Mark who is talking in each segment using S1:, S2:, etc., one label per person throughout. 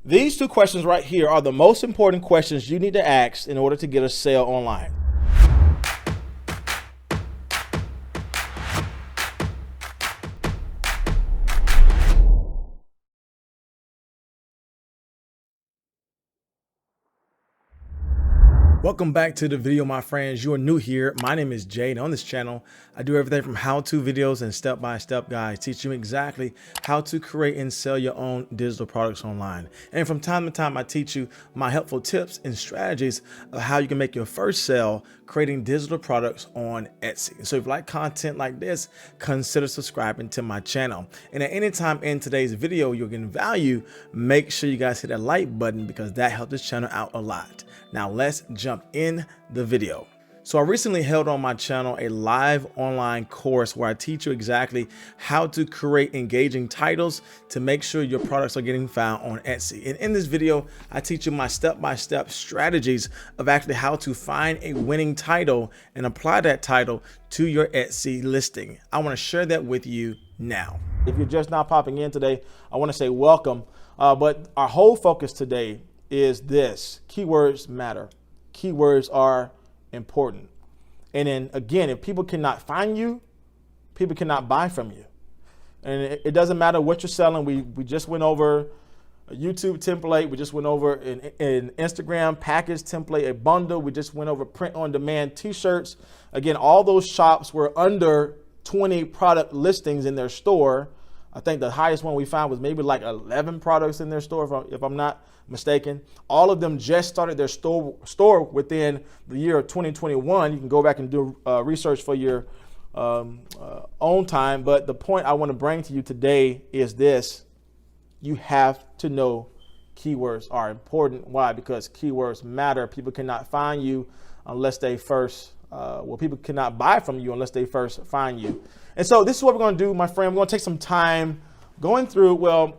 S1: These two questions right here are the most important questions you need to ask in order to get a sale online. Welcome back to the video, my friends. You are new here. My name is Jay, and on this channel, I do everything from how-to videos and step-by-step guides, teach you exactly how to create and sell your own digital products online. And from time to time, I teach you my helpful tips and strategies of how you can make your first sale creating digital products on Etsy. So if you like content like this, consider subscribing to my channel. And at any time in today's video, you're getting value, make sure you guys hit that like button because that helps this channel out a lot. Now let's jump in the video. So I recently held on my channel a live online course where I teach you exactly how to create engaging titles to make sure your products are getting found on Etsy. And in this video, I teach you my step-by-step strategies of actually how to find a winning title and apply that title to your Etsy listing. I want to share that with you now. If you're just now popping in today, I want to say welcome. But our whole focus today is this: keywords matter. Keywords are important. And then again, if people cannot find you, people cannot buy from you. And it doesn't matter what you're selling. We just went over a YouTube template. We just went over an Instagram package template, a bundle. We just went over print on demand t-shirts. Again, all those shops were under 20 product listings in their store. I think the highest one we found was maybe like 11 products in their store, if I'm not mistaken. All of them just started their store within the year of 2021. You can go back and do research for your own time. But the point I want to bring to you today is this: you have to know keywords are important. Why? Because keywords matter. People cannot find you unless they first, people cannot buy from you unless they first find you. And so this is what we're going to do, my friend. We're going to take some time going through,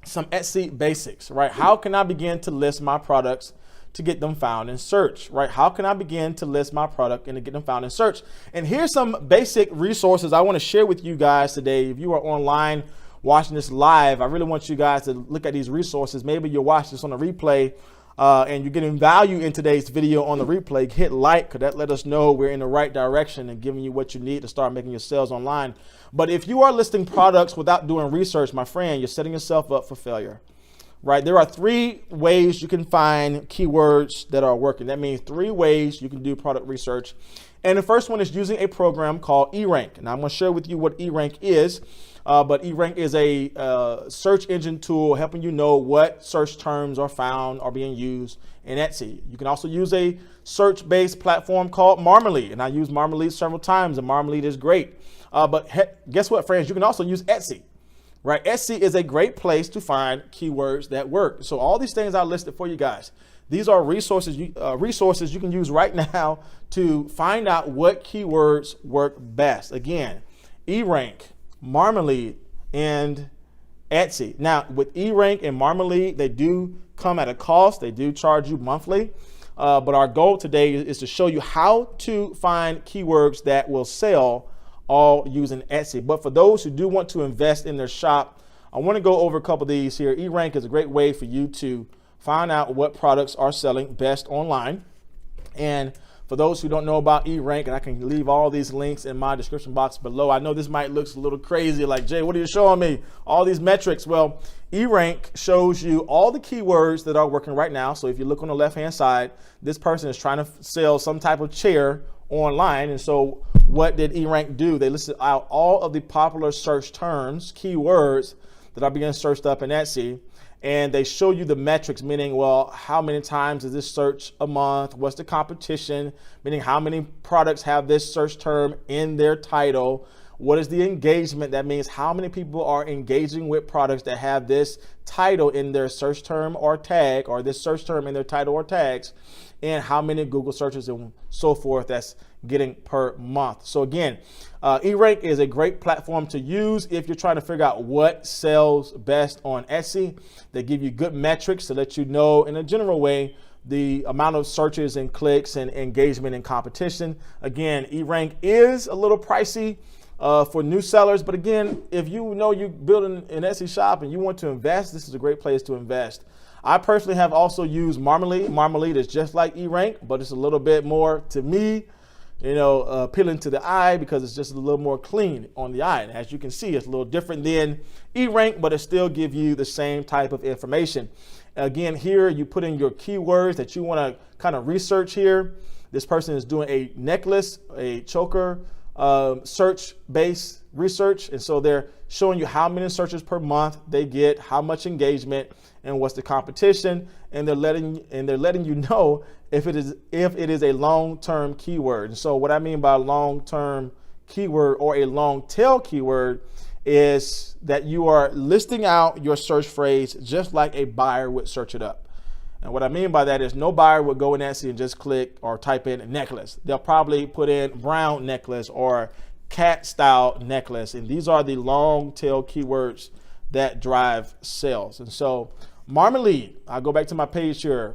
S1: some Etsy basics, right? How can I begin to list my products to get them found in search, right? How can I begin to list my product and to get them found in search? And here's some basic resources I want to share with you guys today. If you are online watching this live, I really want you guys to look at these resources. Maybe you're watching this on a replay and you're getting value in today's video on the replay. Hit like, because that let us know we're in the right direction and giving you what you need to start making your sales online. But if you are listing products without doing research, my friend, you're setting yourself up for failure, right? There are 3 ways you can find keywords that are working. That means 3 ways you can do product research. And the first one is using a program called eRank. And I'm going to share with you what eRank is. But eRank is a search engine tool helping you know what search terms are found or being used in Etsy. You can also use a search-based platform called Marmalead. And I use Marmalead several times, and Marmalead is great. But guess what, friends? You can also use Etsy, right? Etsy is a great place to find keywords that work. So all these things I listed for you guys, these are resources you can use right now to find out what keywords work best. Again, eRank, Marmalead, and Etsy. Now, with eRank and Marmalead, they do come at a cost. They do charge you monthly. But our goal today is to show you how to find keywords that will sell all using Etsy. But for those who do want to invest in their shop, I want to go over a couple of these here. eRank is a great way for you to find out what products are selling best online. And for those who don't know about eRank, and I can leave all these links in my description box below. I know this might look a little crazy, like, Jay, what are you showing me? All these metrics. Well, eRank shows you all the keywords that are working right now. So if you look on the left-hand side, this person is trying to sell some type of chair online. And so what did eRank do? They listed out all of the popular search terms, keywords that are being searched up in Etsy. And they show you the metrics, meaning, well, how many times is this search a month? What's the competition? Meaning, how many products have this search term in their title? What is the engagement? That means how many people are engaging with products that have this title in their search term or tag, or this search term in their title or tags, and how many Google searches and so forth that's getting per month. So again, eRank is a great platform to use if you're trying to figure out what sells best on Etsy. They give you good metrics to let you know in a general way the amount of searches and clicks and engagement and competition. Again, eRank is a little pricey for new sellers. But again, if you know you're building an Etsy shop and you want to invest, this is a great place to invest. I personally have also used Marmalead. Marmalead is just like eRank, but it's a little bit more, to me, appealing to the eye because it's just a little more clean on the eye. And as you can see, it's a little different than eRank, but it still gives you the same type of information. Again, here you put in your keywords that you want to kind of research here. This person is doing a necklace, a choker, search-based research. And so they're showing you how many searches per month they get, how much engagement, and what's the competition. And they're letting you know if it is a long-term keyword. And so what I mean by long-term keyword or a long tail keyword is that you are listing out your search phrase just like a buyer would search it up. And what I mean by that is no buyer would go in Etsy and just click or type in necklace. They'll probably put in brown necklace or cat style necklace. And these are the long tail keywords that drive sales. And so Marmalead, I'll go back to my page here.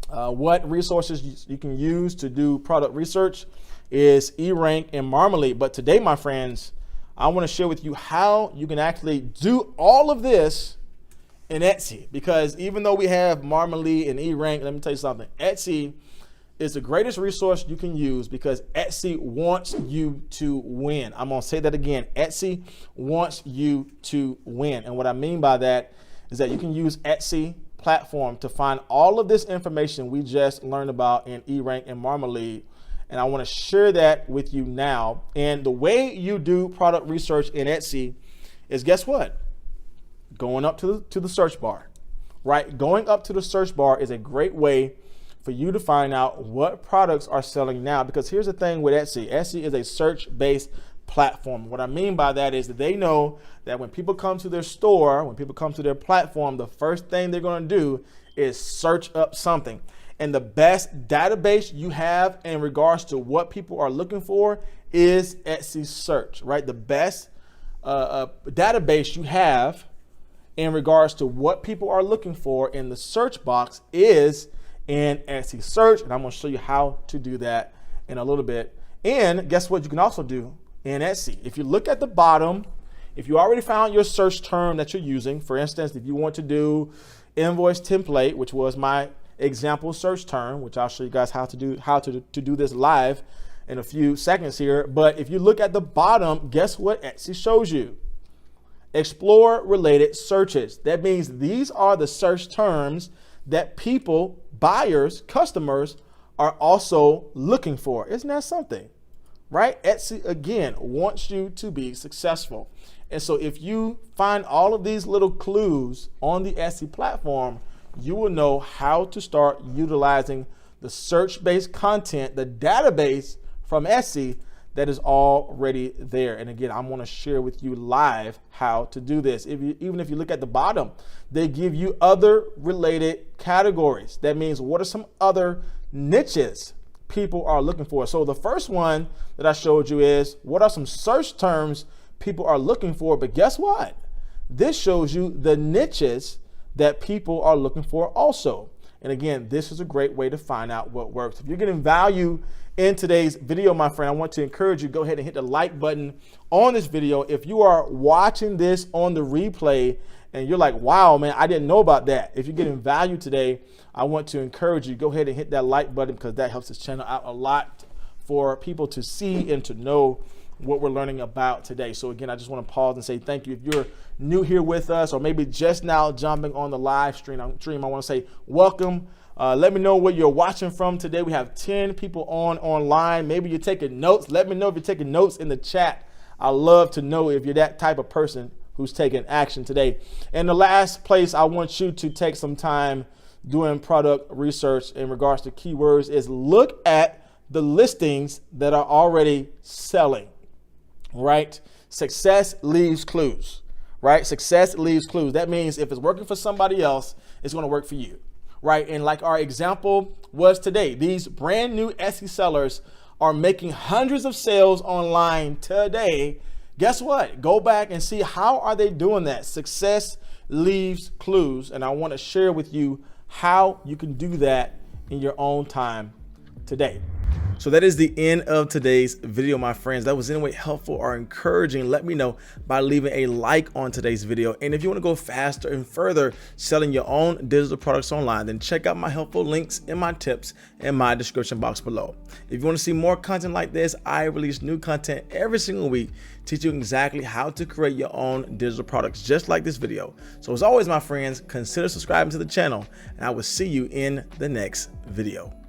S1: What resources you can use to do product research is eRank and Marmalead. But today, my friends, I want to share with you how you can actually do all of this in Etsy, because even though we have Marmalead and eRank, let me tell you something. Etsy is the greatest resource you can use because Etsy wants you to win. I'm going to say that again. Etsy wants you to win. And what I mean by that is that you can use Etsy platform to find all of this information we just learned about in eRank and Marmalead. And I want to share that with you now. And the way you do product research in Etsy is, guess what? Going up to the search bar, right? Going up to the search bar is a great way for you to find out what products are selling now. Because here's the thing with Etsy. Etsy is a search-based platform. What I mean by that is that they know that when people come to their store, when people come to their platform, the first thing they're going to do is search up something. And the best database you have in regards to what people are looking for is Etsy search, right? The best database you have in regards to what people are looking for in the search box is in Etsy search. And I'm going to show you how to do that in a little bit. And guess what you can also do in Etsy? If you look at the bottom, if you already found your search term that you're using, for instance, if you want to do invoice template, which was my example search term, which I'll show you guys how to do this live in a few seconds here. But if you look at the bottom, guess what Etsy shows you? Explore related searches. That means these are the search terms that people, buyers, customers are also looking for. Isn't that something? Right? Etsy, again, wants you to be successful. And so if you find all of these little clues on the Etsy platform, you will know how to start utilizing the search-based content, the database from Etsy that is already there. And again, I'm going to share with you live how to do this. Even if you look at the bottom, they give you other related categories. That means what are some other niches people are looking for? So the first one that I showed you is what are some search terms people are looking for? But guess what? This shows you the niches that people are looking for also. And again, this is a great way to find out what works. If you're getting value in today's video, my friend, I want to encourage you, go ahead and hit the like button on this video. If you are watching this on the replay and you're like, wow, man, I didn't know about that. If you're getting value today, I want to encourage you, go ahead and hit that like button because that helps this channel out a lot for people to see and to know what we're learning about today. So again, I just want to pause and say thank you. If you're new here with us or maybe just now jumping on the live stream, I want to say welcome. Let me know where you're watching from today. We have 10 people online. Maybe you're taking notes. Let me know if you're taking notes in the chat. I love to know if you're that type of person who's taking action today. And the last place I want you to take some time doing product research in regards to keywords is look at the listings that are already selling, right? Success leaves clues, right? Success leaves clues. That means if it's working for somebody else, it's going to work for you. Right. And like our example was today, these brand new Etsy sellers are making hundreds of sales online today. Guess what? Go back and see how are they doing that. Success leaves clues. And I want to share with you how you can do that in your own time today. So that is the end of today's video, my friends. That was in any way helpful or encouraging, let me know by leaving a like on today's video. And if you want to go faster and further selling your own digital products online, then check out my helpful links in my tips in my description box below. If you want to see more content like this, I release new content every single week, teaching you exactly how to create your own digital products, just like this video. So as always, my friends, consider subscribing to the channel, and I will see you in the next video.